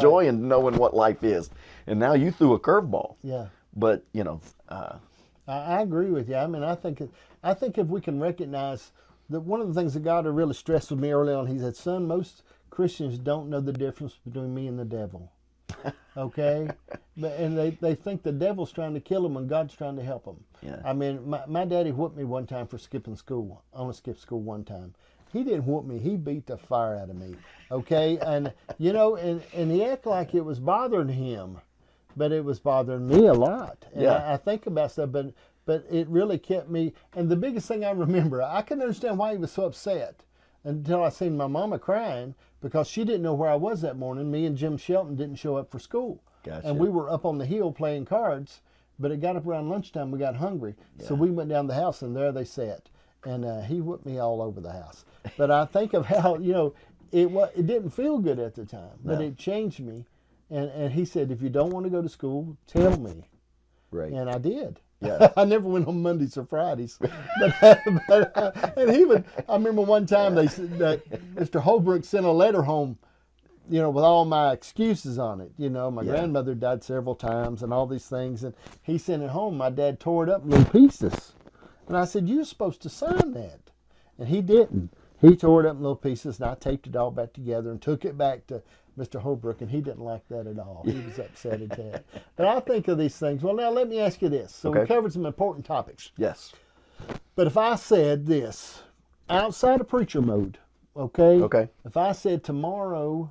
joy in knowing what life is. And now you threw a curveball. Yeah. But, I agree with you. I mean, I think if we can recognize that one of the things that God had really stressed with me early on, he said, son, most Christians don't know the difference between me and the devil. Okay? And they think the devil's trying to kill them and God's trying to help them. Yeah. I mean, my daddy whooped me one time for skipping school. I only skipped school one time. He didn't whoop me. He beat the fire out of me. Okay? And, and he acted like it was bothering him. But it was bothering me a lot. And Yeah. I think about stuff, but it really kept me. And the biggest thing I remember, I couldn't understand why he was so upset until I seen my mama crying because she didn't know where I was that morning. Me and Jim Shelton didn't show up for school. Gotcha. And we were up on the hill playing cards, but it got up around lunchtime. We got hungry. Yeah. So we went down the house, and there they sat. And he whipped me all over the house. But I think of how, it didn't feel good at the time, but No. it changed me. And he said, if you don't want to go to school, tell me. Right. And I did. Yeah. I never went on Mondays or Fridays. And he would, I remember one time they said that Mr. Holbrook sent a letter home, with all my excuses on it. My Yeah. grandmother died several times and all these things. And he sent it home. My dad tore it up in little pieces. And I said, you're supposed to sign that. And he didn't. He tore it up in little pieces, and I taped it all back together and took it back to Mr. Holbrook, and he didn't like that at all. He was upset at that. But I think of these things. Well, now let me ask you this. So we Okay. covered some important topics. Yes. But if I said this, outside of preacher mode, okay? Okay. If I said tomorrow,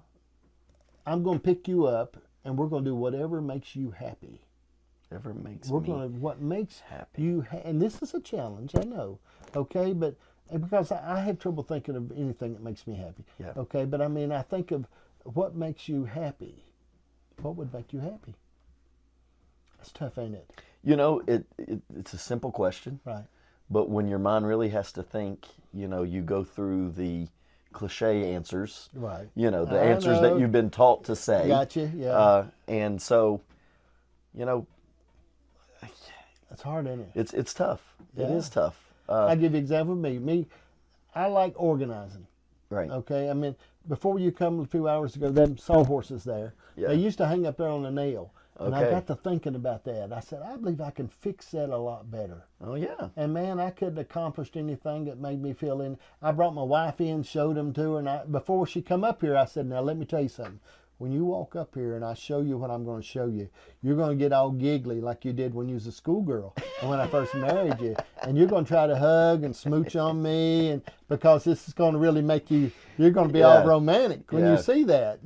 I'm going to pick you up, and we're going to do whatever makes you happy. Whatever makes We're me going to, what makes happy. you, and this is a challenge, I know, okay? But because I have trouble thinking of anything that makes me happy. Yeah. Okay, but I mean, I think of what makes you happy. What would make you happy? It's tough, ain't it? It's a simple question. Right. But when your mind really has to think, you go through the cliche answers. Right. The I answers know. that you've been taught to say. Gotcha, yeah. And so, That's hard, ain't it? it's tough. It Yeah. is tough. I'll give you an example of me. I like organizing. Right. Okay, I mean, before you come a few hours ago, them sawhorses there, Yeah. they used to hang up there on a nail. And I Okay. got to thinking about that. I said, I believe I can fix that a lot better. Oh, yeah. And man, I couldn't accomplish anything that made me feel in. I brought my wife in, showed them to her, and before she come up here, I said, now let me tell you something. When you walk up here and I show you what I'm going to show you, you're going to get all giggly like you did when you was a schoolgirl and when I first married you. And you're going to try to hug and smooch on me, and because this is going to really make you're going to be all Yeah. romantic when Yeah. you see that.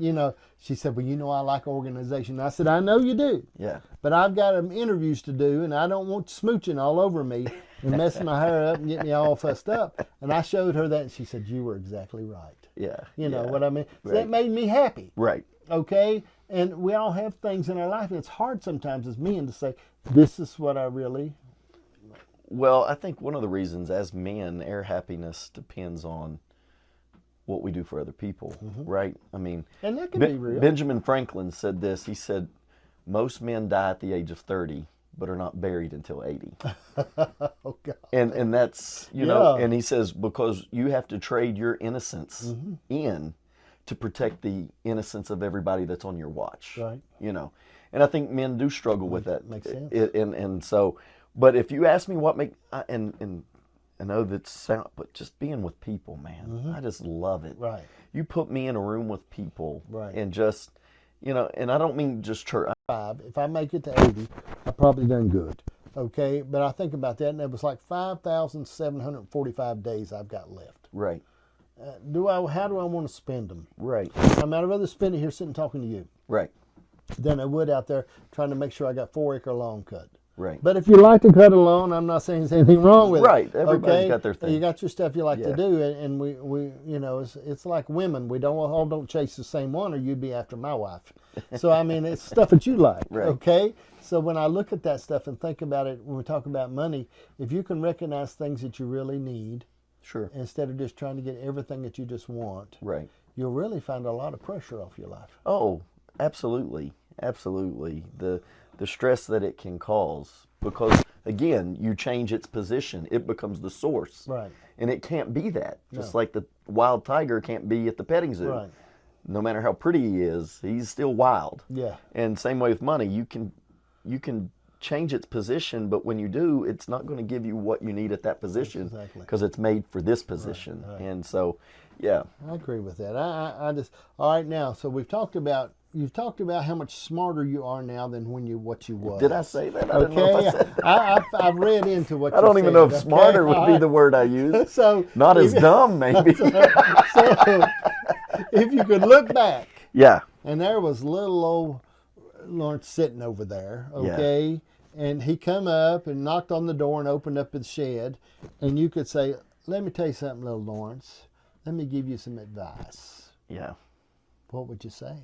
She said, well, I like organization. I said, I know you do. Yeah. But I've got interviews to do, and I don't want smooching all over me and messing my hair up and getting me all fussed up. And I showed her that, and she said, you were exactly right. Yeah. You know yeah. what I mean? So Right. that made me happy, Right. okay? And we all have things in our life, and it's hard sometimes as men to say, this is what I really... Well, I think one of the reasons as men, our happiness depends on what we do for other people, right? I mean, And that can be real. Benjamin Franklin said this. He said, most men die at the age of 30, but are not buried until 80. Oh, God. And that's, know, Yeah. and he says, because you have to trade your innocence in to protect the innocence of everybody that's on your watch. Right. And I think men do struggle with that. Makes sense. And so, but if you ask me what and I know that sound, but just being with people, man, I just love it. Right. You put me in a room with people, Right. and just, and I don't mean just church. If I make it to 80, I've probably done good. Okay? But I think about that, and it was like 5,745 days I've got left. Right. How do I want to spend them? Right. I'd rather spend it here sitting talking to you Right. than I would out there trying to make sure I got 4-acre lawn cut. Right. But if you like to cut a lawn, I'm not saying there's anything wrong with Right. it. Everybody's okay? got their thing. You got your stuff you like Yeah. to do, and we it's like women. We don't chase the same one, or you'd be after my wife. So I mean, it's stuff that you like. Right. Okay. So when I look at that stuff and think about it, when we talk about money, if you can recognize things that you really need, Sure. instead of just trying to get everything that you just want, Right. you'll really find a lot of pressure off your life. Oh, absolutely. Absolutely. The stress that it can cause, because again, you change its position, it becomes the source. Right. And it can't be that. Just No. like the wild tiger can't be at the petting zoo. Right. no matter how pretty he is, he's still wild. Yeah. And same way with money, you can change its position, but when you do, it's not going to give you what you need at that position Exactly. because it's made for this position. Right. And so, yeah, I agree with that. I just all right now. So you've talked about how much smarter you are now than what you was. did I say that? I didn't know if I Okay, said that. I've read into what I don't even know if said, smarter okay? would be the word I use. So Not as if- dumb, maybe. So if you could look back, Yeah, and there was little old Lawrence sitting over there, okay, and he come up and knocked on the door and opened up his shed, and you could say, "Let me tell you something, little Lawrence. Let me give you some advice." yeah. What would you say?